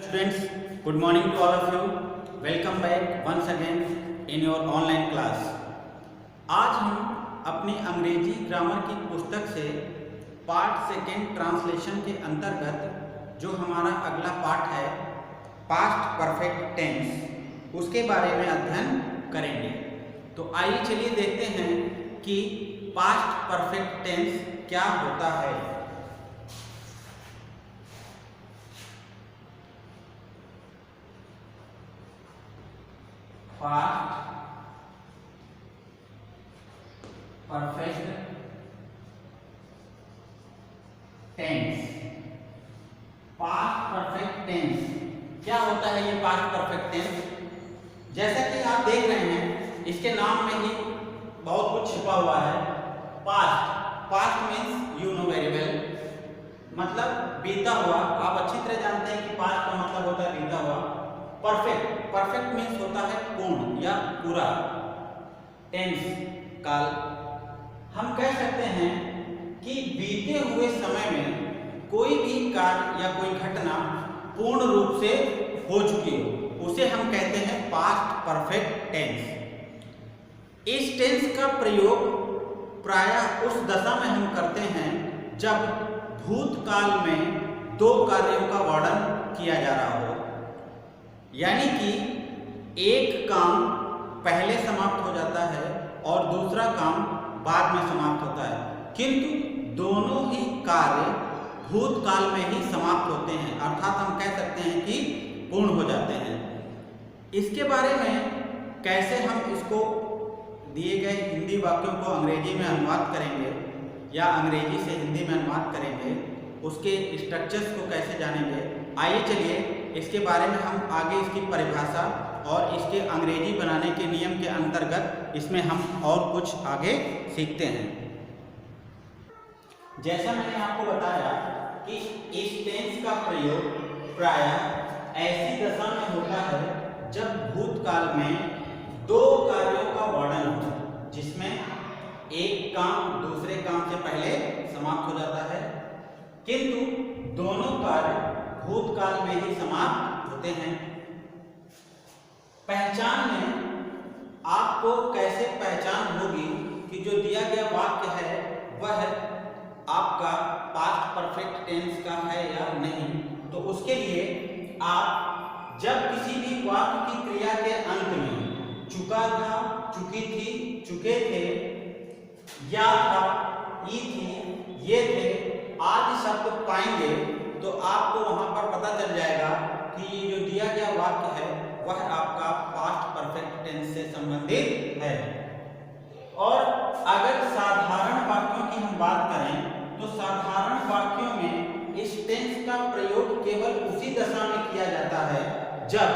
Students, good morning to all of you. Welcome back once again in your online class. आज हम अपनी अंग्रेजी grammar की पुस्तक से पार्ट सेकेंड ट्रांसलेशन के अंतर्गत जो हमारा अगला पार्ट है पास्ट परफेक्ट टेंस, उसके बारे में अध्ययन करेंगे। तो आइए चलिए देखते हैं कि पास्ट परफेक्ट टेंस क्या होता है। Past perfect tense. Past perfect tense क्या होता है? ये पास्ट परफेक्ट टेंस, जैसा कि आप देख रहे हैं इसके नाम में ही बहुत कुछ छिपा हुआ है। Past means you know very well, मतलब बीता हुआ। आप अच्छी तरह जानते हैं कि पास्ट का मतलब होता है बीता हुआ। परफेक्ट मीन्स होता है पूर्ण या पूरा। टेंस काल, हम कह सकते हैं कि बीते हुए समय में कोई भी कार्य या कोई घटना पूर्ण रूप से हो चुकी हो, उसे हम कहते हैं पास्ट परफेक्ट टेंस। इस टेंस का प्रयोग प्रायः उस दशा में हम करते हैं जब भूतकाल में दो कार्यों का वर्णन किया जा रहा हो, यानी कि एक काम पहले समाप्त हो जाता है और दूसरा काम बाद में समाप्त होता है, किंतु दोनों ही कार्य भूतकाल में ही समाप्त होते हैं, अर्थात हम कह सकते हैं कि पूर्ण हो जाते हैं। इसके बारे में कैसे हम इसको दिए गए हिंदी वाक्यों को अंग्रेजी में अनुवाद करेंगे या अंग्रेजी से हिंदी में अनुवाद करेंगे, उसके स्ट्रक्चर्स को कैसे जानेंगे, आइए चलिए इसके बारे में हम आगे इसकी परिभाषा और इसके अंग्रेजी बनाने के नियम के अंतर्गत इसमें हम और कुछ आगे सीखते हैं। जैसा मैंने आपको बताया कि इस टेंस का प्रयोग प्रायः ऐसी दशा में होता है जब भूतकाल में दो कार्यों का वर्णन हो, जिसमें एक काम दूसरे काम से पहले समाप्त हो जाता है, किंतु दोनों कार्य भूतकाल में ही समाप्त होते हैं। पहचान में आपको कैसे पहचान होगी कि जो दिया गया वाक्य है वह आपका पास्ट परफेक्ट टेंस का है या नहीं? तो उसके लिए आप जब किसी भी वाक्य की क्रिया के अंत में चुका था, चुकी थी, चुके थे, या था, ई थी, ये थे आदि शब्द पाएंगे तो आपको वहां पर पता चल जाएगा कि ये जो दिया गया वाक्य है वह आपका पास्ट परफेक्ट टेंस से संबंधित है। और अगर साधारण वाक्यों की हम बात करें तो साधारण वाक्यों में इस टेंस का प्रयोग केवल उसी दशा में किया जाता है जब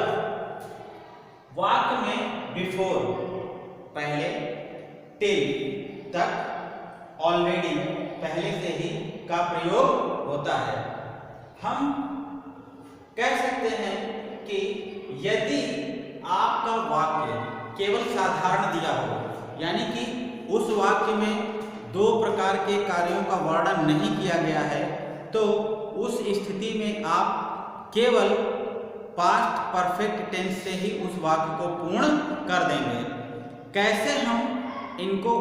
वाक्य में बिफोर पहले, टिल तक, ऑलरेडी पहले से ही का प्रयोग होता है। हम कह सकते हैं कि यदि आपका वाक्य केवल साधारण दिया हो, यानी कि उस वाक्य में दो प्रकार के कार्यों का वर्णन नहीं किया गया है, तो उस स्थिति में आप केवल पास्ट परफेक्ट टेंस से ही उस वाक्य को पूर्ण कर देंगे। कैसे हम इनको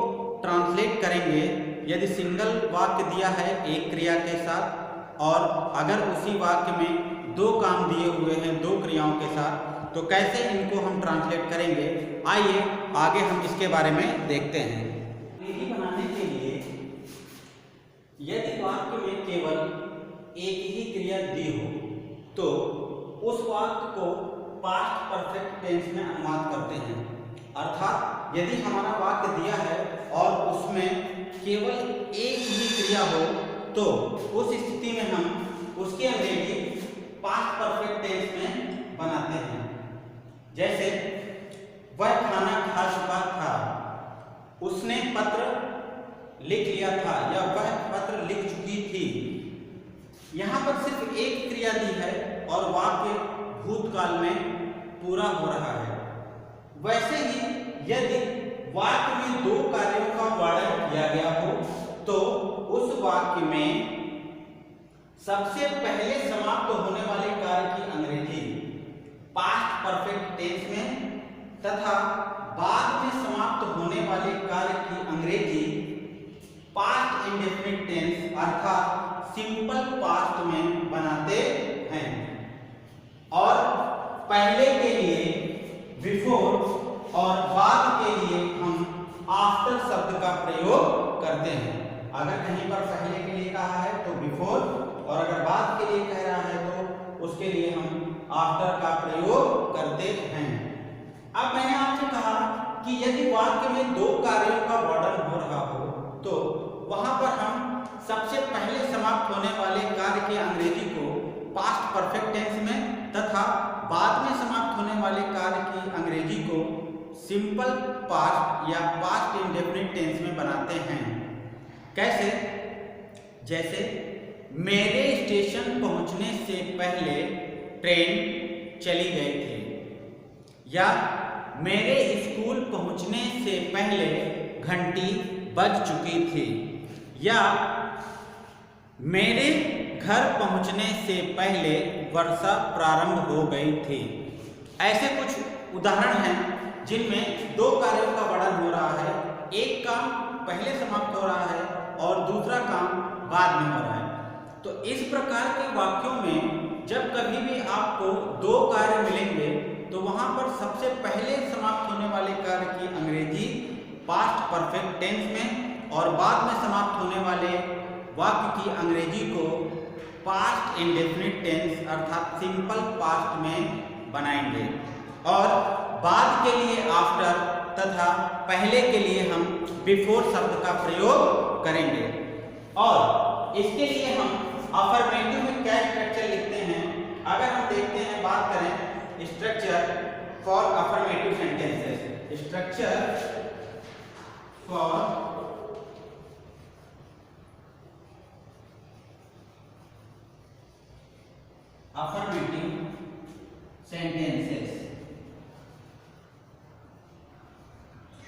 ट्रांसलेट करेंगे? यदि सिंगल वाक्य दिया है एक क्रिया के साथ और अगर उसी वाक्य में दो काम दिए हुए हैं दो क्रियाओं के साथ, तो कैसे इनको हम ट्रांसलेट करेंगे? आइए आगे हम इसके बारे में देखते हैं। यही बनाने के लिए यदि वाक्य में केवल एक ही क्रिया दी हो तो उस वाक्य को पास्ट परफेक्ट टेंस में अनुवाद करते हैं। अर्थात यदि हमारा वाक्य दिया है और उसमें केवल एक ही क्रिया हो तो उस स्थिति में हम उसके अंग्रेजी पास्ट परफेक्ट टेंस में बनाते हैं। जैसे वह खाना खा चुका था, उसने पत्र लिख लिया था, या वह पत्र लिख चुकी थी। यहाँ पर सिर्फ एक क्रिया दी है और वाक्य भूतकाल में पूरा हो रहा है। वैसे ही यदि वाक्य में दो कार्यों का वर्णन किया गया हो तो उस वाक्य में सबसे पहले समाप्त होने वाले कार्य की अंग्रेजी पास्ट परफेक्ट टेंस में तथा बाद में समाप्त होने वाले कार्य की अंग्रेजी पास्ट इंडेफिनिट टेंस अर्थात सिंपल पास्ट में बनाते हैं। और पहले के लिए बिफोर और बाद के लिए हम आफ्टर शब्द का प्रयोग करते हैं। अगर कहीं पर पहले के लिए कहा है तो बिफोर, और अगर बाद के लिए कह रहा है तो उसके लिए हम आफ्टर का प्रयोग करते हैं। अब मैंने आपसे कहा कि यदि वाक्य में दो कार्यों का वर्णन हो रहा हो तो वहां पर हम सबसे पहले समाप्त होने वाले कार्य की अंग्रेजी को पास्ट परफेक्ट टेंस में तथा बाद में समाप्त होने वाले कार्य की अंग्रेजी को सिंपल पास्ट या पास्ट इंडेफिनिट टेंस में बनाते हैं। कैसे? जैसे मेरे स्टेशन पहुंचने से पहले ट्रेन चली गई थी, या मेरे स्कूल पहुंचने से पहले घंटी बज चुकी थी, या मेरे घर पहुंचने से पहले वर्षा प्रारंभ हो गई थी। ऐसे कुछ उदाहरण हैं जिनमें दो कार्यों का वर्णन हो रहा है, एक काम पहले समाप्त हो रहा है और दूसरा काम बाद में हो रहा है। तो इस प्रकार के वाक्यों में जब कभी भी आपको दो कार्य मिलेंगे तो वहां पर सबसे पहले समाप्त होने वाले कार्य की अंग्रेजी पास्ट परफेक्ट टेंस में और बाद में समाप्त होने वाले वाक्य की अंग्रेजी को पास्ट इंडेफिनिट टेंस अर्थात सिंपल पास्ट में बनाएंगे। और बाद के लिए आफ्टर तथा पहले के लिए हम बिफोर शब्द का प्रयोग करेंगे। और इसके लिए हम अफर्मेटिव में क्या स्ट्रक्चर लिखते हैं, अगर हम देखते हैं, बात करें structure for affirmative sentences, structure for affirmative sentences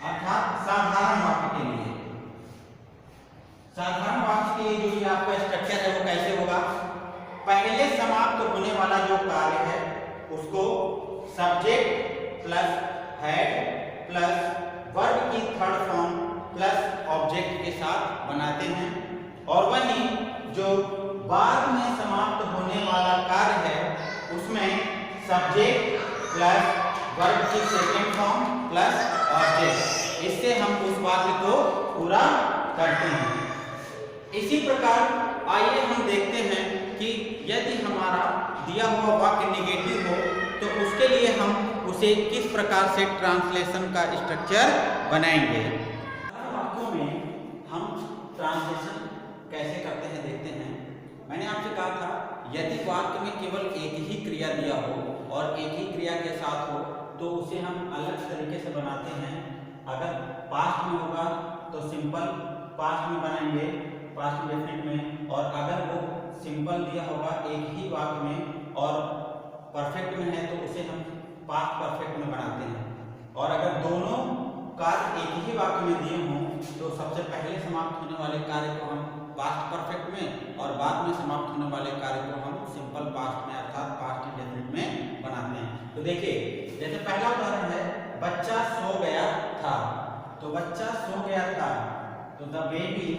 अर्थात साधारण वाक्य के लिए। साधारण वाक्य के लिए जो ये आपका स्ट्रक्चर है वो कैसे होगा? पहले समाप्त होने वाला जो कार्य है उसको subject plus head plus verb की थर्ड फॉर्म प्लस ऑब्जेक्ट के साथ बनाते हैं, और वहीं जो बाद में समाप्त होने वाला कार्य है उसमें सब्जेक्ट प्लस वर्ब की सेकंड फॉर्म प्लस ऑब्जेक्ट, इससे हम उस वाक्य को पूरा करते हैं। इसी प्रकार आइए हम देखते हैं कि यदि हमारा दिया हुआ वाक्य नेगेटिव हो तो उसके लिए हम उसे किस प्रकार से ट्रांसलेशन का स्ट्रक्चर बनाएंगे। वाक्यों में हम ट्रांसलेशन कैसे करते हैं देखते हैं। मैंने आपसे कहा था यदि वाक्य में केवल एक ही क्रिया दिया हो और एक ही क्रिया के साथ हो तो उसे हम अलग तरीके से बनाते हैं। अगर पास्ट में होगा तो सिंपल पास्ट में बनाएंगे, पास्ट इंडेफिनिट में, और अगर वो सिंपल दिया होगा एक ही वाक्य में और परफेक्ट में है तो उसे हम पास्ट परफेक्ट में बनाते हैं। और अगर दोनों कार्य एक ही वाक्य में दिए हों तो सबसे पहले समाप्त होने वाले कार्य को हम पास्ट परफेक्ट में और बाद में समाप्त होने वाले कार्य को हम सिंपल पास्ट में अर्थात पास्ट इंडेफिनिट में बनाते हैं। तो देखिए, जैसे पहला उदाहरण है बच्चा सो गया था, तो बच्चा सो गया था तो the baby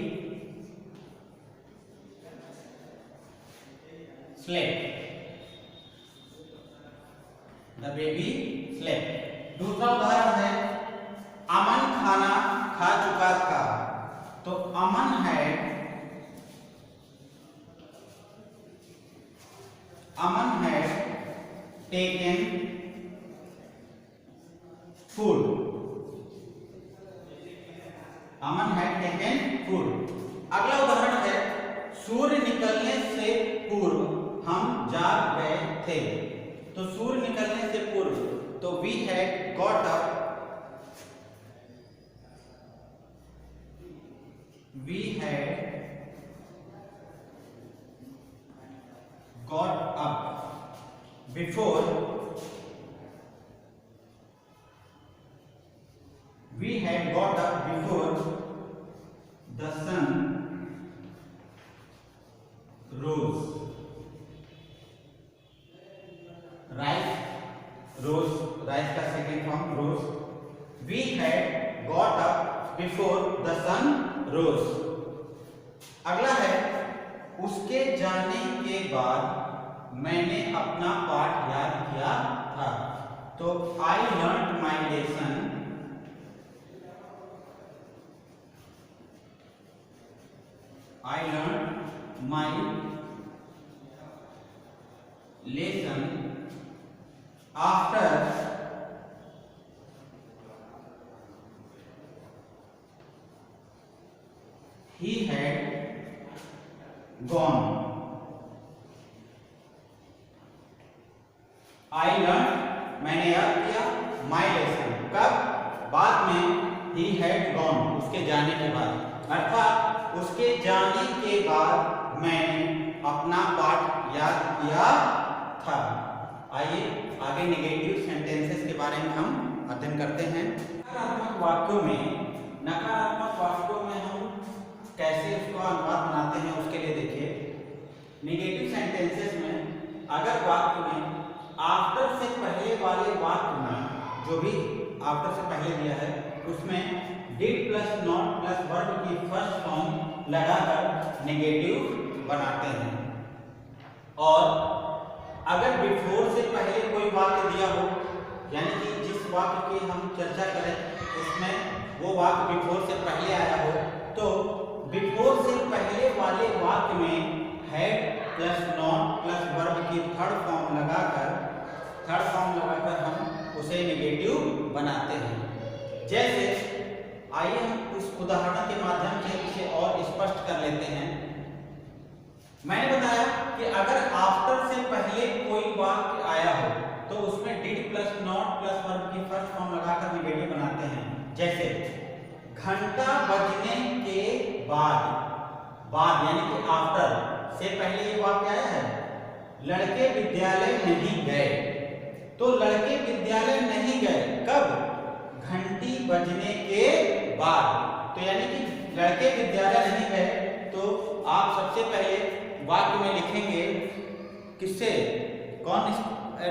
slept, the baby slept. दूसरा उदाहरण है अमन खाना खा चुका था, तो Aman had taken food, Aman had taken food. अगला उदाहरण है सूर्य निकलने से पूर्व हम जाग गए थे, तो सूर्य निकलने से पूर्व तो we had got up, we had got up before the sun rose। Rose. अगला है उसके जाने के बाद मैंने अपना पाठ याद किया था। तो I learn my lesson, I learned my lesson after he had gone. I learned, मैंने याद किया, my lesson, कब? बाद में, he had gone, उसके जाने के बाद, अर्थात उसके जाने के बाद मैंने अपना पाठ याद किया था। आइए आगे नेगेटिव सेंटेंसेस के बारे में हम अध्ययन करते हैं। नकारात्मक वाक्यों में हम कैसे उसका अनुवाद बनाते हैं उसके लिए देखिए। नेगेटिव सेंटेंसेस में अगर वाक्य में आफ्टर से पहले वाले वाक्य में जो भी आफ्टर से पहले दिया है उसमें did plus not plus verb की फर्स्ट फॉर्म लगाकर नेगेटिव बनाते हैं। और अगर बिफोर से पहले कोई वाक्य दिया हो, यानी कि जिस वाक्य की हम चर्चा करें उसमें वो वाक्य बिफोर से पहले आया हो, तो बिफोर से पहले वाले वाक्य में had plus not plus verb की थर्ड फॉर्म लगाकर हम उसे नेगेटिव बनाते हैं। जैसे आइए हम इस उदाहरण के माध्यम से इसे और स्पष्ट कर लेते हैं। मैंने बताया कि अगर आफ्टर से पहले कोई वाक्य आया हो तो उसमें did plus not plus verb की फर्स्ट फॉर्म लगाकर नेगेटिव बनाते हैं। जैसे घंटा बजने के बाद यानी कि आफ्टर से पहले ये वाक्य आया है, लड़के विद्यालय नहीं गए। तो लड़के विद्यालय नहीं गए कब? घंटी बजने के बाद। तो यानी कि लड़के विद्यालय नहीं गए, तो आप सबसे पहले वाक्य में लिखेंगे किससे, कौन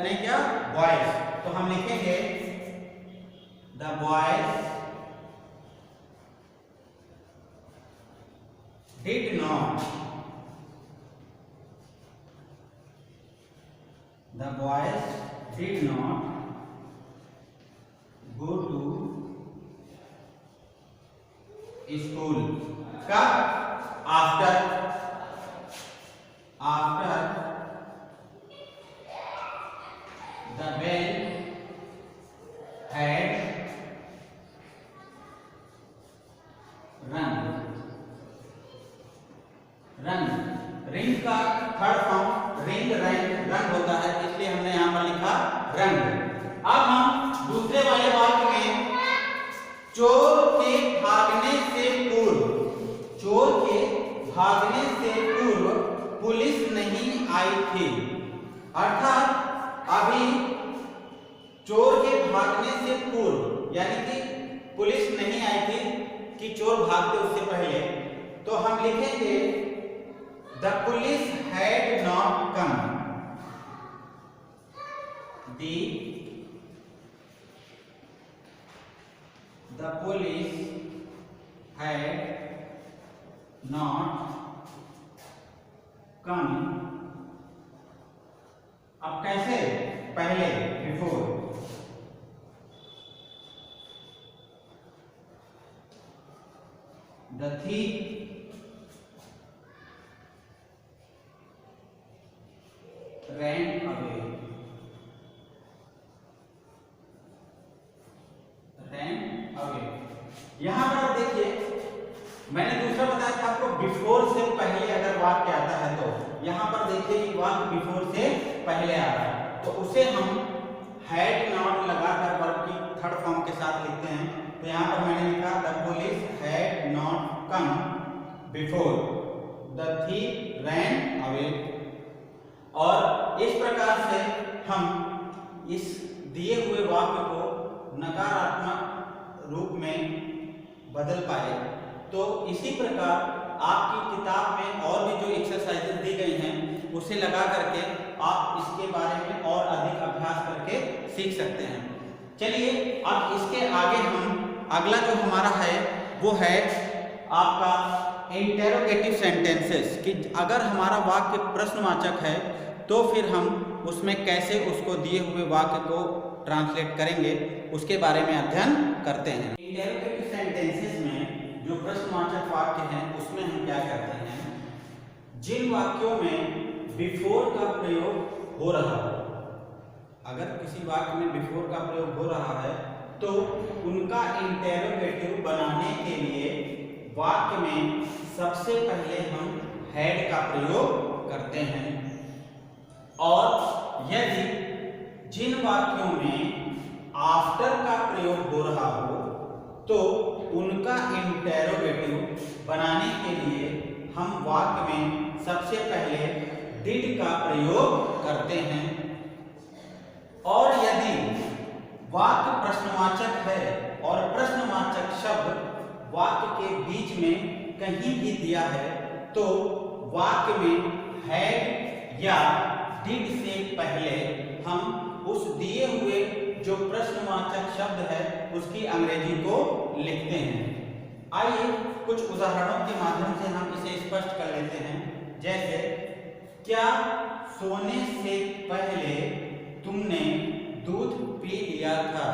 नहीं क्या, बॉयज। तो हम लिखेंगे the boys did not, the boys did not go to school। कब? after the bell had rung। Ring का थर्ड फॉर्म रिंग रंग होता है, इसलिए हमने यहां पर लिखा रंग। अब हम दूसरे वाले वाक्य में चोर के भागने से पूर्व पुलिस नहीं आई थी। अर्थात अभी चोर के भागने से पूर्व यानी कि पुलिस नहीं आई थी कि चोर भागते उससे पहले, तो हम लिखेंगे the police had not come. The police had not come। अब कैसे? पहले, before. The thief ran away। यहां पर आप देखिए, मैंने दूसरा बताया था आपको बिफोर से पहले अगर वाक्य आता है, तो यहां पर देखिए कि वाक्य बिफोर से पहले आ रहा है, तो उसे हम हैड नॉट लगाकर वर्ब की थर्ड फॉर्म के साथ लिखते हैं। तो यहां पर मैंने लिखा the police had not come before the thief ran away. और इस प्रकार से हम इस दिए हुए वाक्य को नकारात्मक रूप में बदल पाए। तो इसी प्रकार आपकी किताब में और भी जो एक्सरसाइजेज दी गई हैं उसे लगा करके आप इसके बारे में और अधिक अभ्यास करके सीख सकते हैं। चलिए अब इसके आगे हम अगला जो हमारा है वो है आपका इंटेरोगेटिव सेंटेंसेस कि अगर हमारा वाक्य प्रश्नवाचक है तो फिर हम उसमें कैसे उसको दिए हुए वाक्य को ट्रांसलेट करेंगे उसके बारे में अध्ययन करते हैं। इंटेरोगेटिव सेंटेंसेस में जो प्रश्नवाचक वाक्य हैं उसमें हम क्या करते हैं, जिन वाक्यों में बिफोर का प्रयोग हो रहा है, अगर किसी वाक्य में बिफोर का प्रयोग हो रहा है तो उनका इंटेरोगेटिव बनाने के लिए वाक्य में सबसे पहले हम हैड का प्रयोग करते हैं, और यदि जिन वाक्यों में आफ्टर का प्रयोग हो रहा हो तो उनका इंटेरोगेटिव बनाने के लिए हम वाक्य में सबसे पहले डिड का प्रयोग करते हैं। और यदि वाक्य प्रश्नवाचक है और प्रश्नवाचक शब्द वाक्य के बीच में कहीं भी दिया है तो वाक्य में हैड या डिड से पहले हम उस दिए हुए जो प्रश्नवाचक शब्द है उसकी अंग्रेजी को लिखते हैं। आइए कुछ उदाहरणों के माध्यम से हम इसे स्पष्ट कर लेते हैं। जैसे, क्या सोने से पहले तुमने दूध पी लिया था?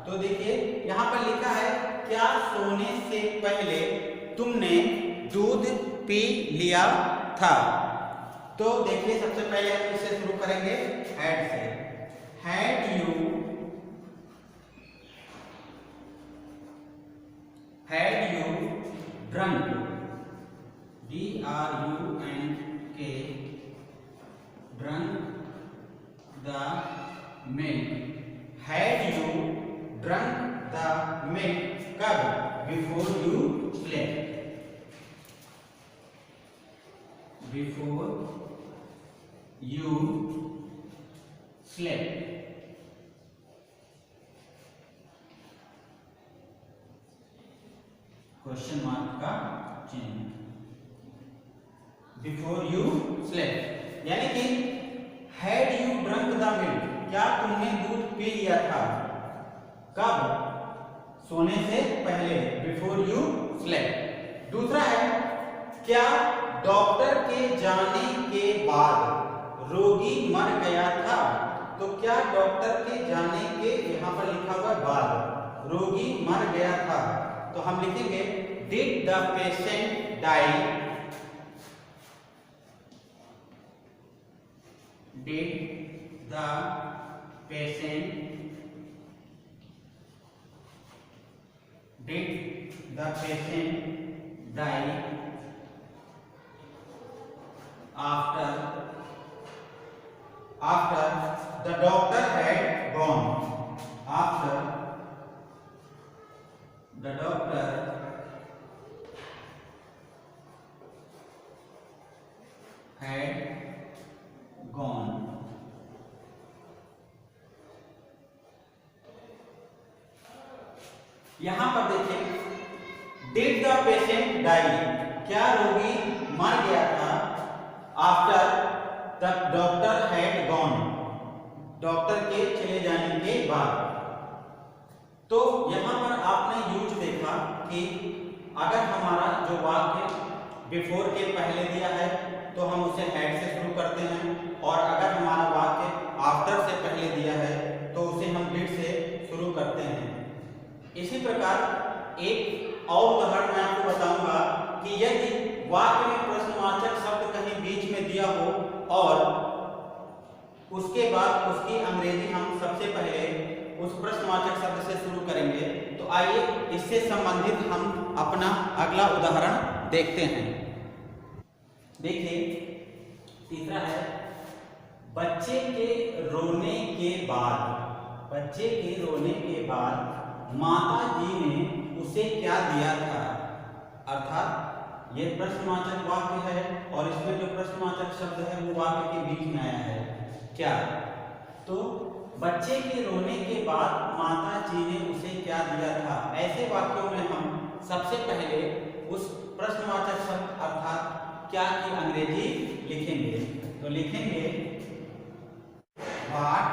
तो देखिए यहाँ पर लिखा है क्या सोने से पहले तुमने दूध पी लिया था। तो देखिए सबसे पहले हम इसे शुरू करेंगे हैड से। Had you drunk, DRUNK, drunk the milk. Had you drunk the milk कब? Before you slept. Before you slept. Question mark का चिन्ह। Before you slept यानी कि had you drunk the milk, क्या तुमने दूध पी लिया था? कब? सोने से पहले, बिफोर यू स्लेप्ट। दूसरा है, क्या डॉक्टर के जाने के बाद रोगी मर गया था? तो क्या डॉक्टर के जाने के, यहाँ पर लिखा हुआ बाद, रोगी मर गया था, तो हम लिखेंगे did the patient die? Did the patient die after the doctor had gone? After the doctor had gone. यहां पर देखिए डिड द पेशेंट डाई, क्या रोगी मर गया था? After the doctor had gone, doctor के चले जाने के बाद। तो यहां पर आपने यूज देखा कि अगर हमारा जो वाक्य बिफोर के पहले दिया है तो हम उसे हैड से शुरू करते हैं, और अगर हमारा वाक्य आफ्टर से पहले दिया है तो उसे हम डिड से शुरू करते हैं। इसी प्रकार एक और उदाहरण मैं आपको बताऊंगा कि यदि वाक्य में प्रश्नवाचक शब्द कहीं बीच में दिया हो और उसके बाद उसकी अंग्रेजी हम सबसे पहले उस प्रश्नवाचक शब्द से शुरू करेंगे, तो आइए इससे संबंधित हम अपना अगला उदाहरण देखते हैं। देखिए तीसरा है, बच्चे के रोने के बाद माता जी ने उसे क्या दिया था? अर्थात ये प्रश्नवाचक वाक्य है और इसमें जो प्रश्नवाचक शब्द है वो वाक्य के बीच में आया है क्या? तो बच्चे के रोने के बाद माता जी ने उसे क्या दिया था? ऐसे वाक्यों में हम सबसे पहले उस प्रश्नवाचक शब्द अर्थात क्या की अंग्रेजी लिखेंगे। तो लिखेंगे what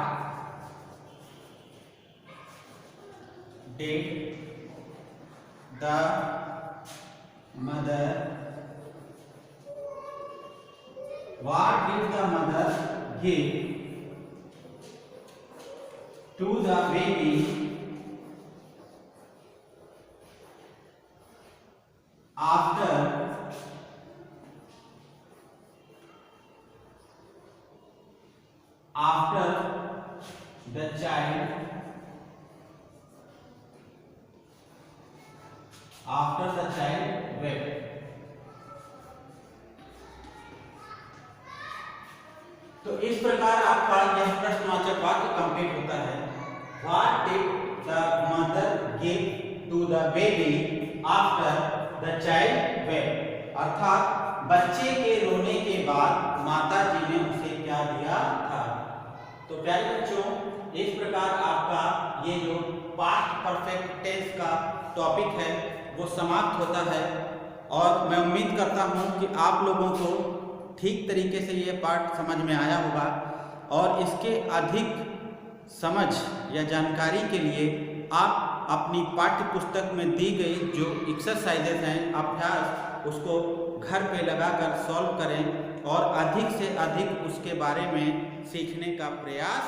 did the mother, what did the mother give to the baby after the child wept? तो इस प्रकार आपका यह प्रश्नवाचक वाक्य कंप्लीट होता है। What did the mother give to the baby after the child wept? अर्थात बच्चे के रोने के बाद माता जी ने उसे क्या दिया था। तो प्यारे बच्चों, इस प्रकार आपका ये जो पास्ट परफेक्ट टेंस का टॉपिक है वो समाप्त होता है। और मैं उम्मीद करता हूँ कि आप लोगों को ठीक तरीके से ये पाठ समझ में आया होगा। और इसके अधिक समझ या जानकारी के लिए आप अपनी पाठ्य पुस्तक में दी गई जो एक्सरसाइजेस हैं, अभ्यास, उसको घर पे लगाकर सॉल्व करें और अधिक से अधिक उसके बारे में सीखने का प्रयास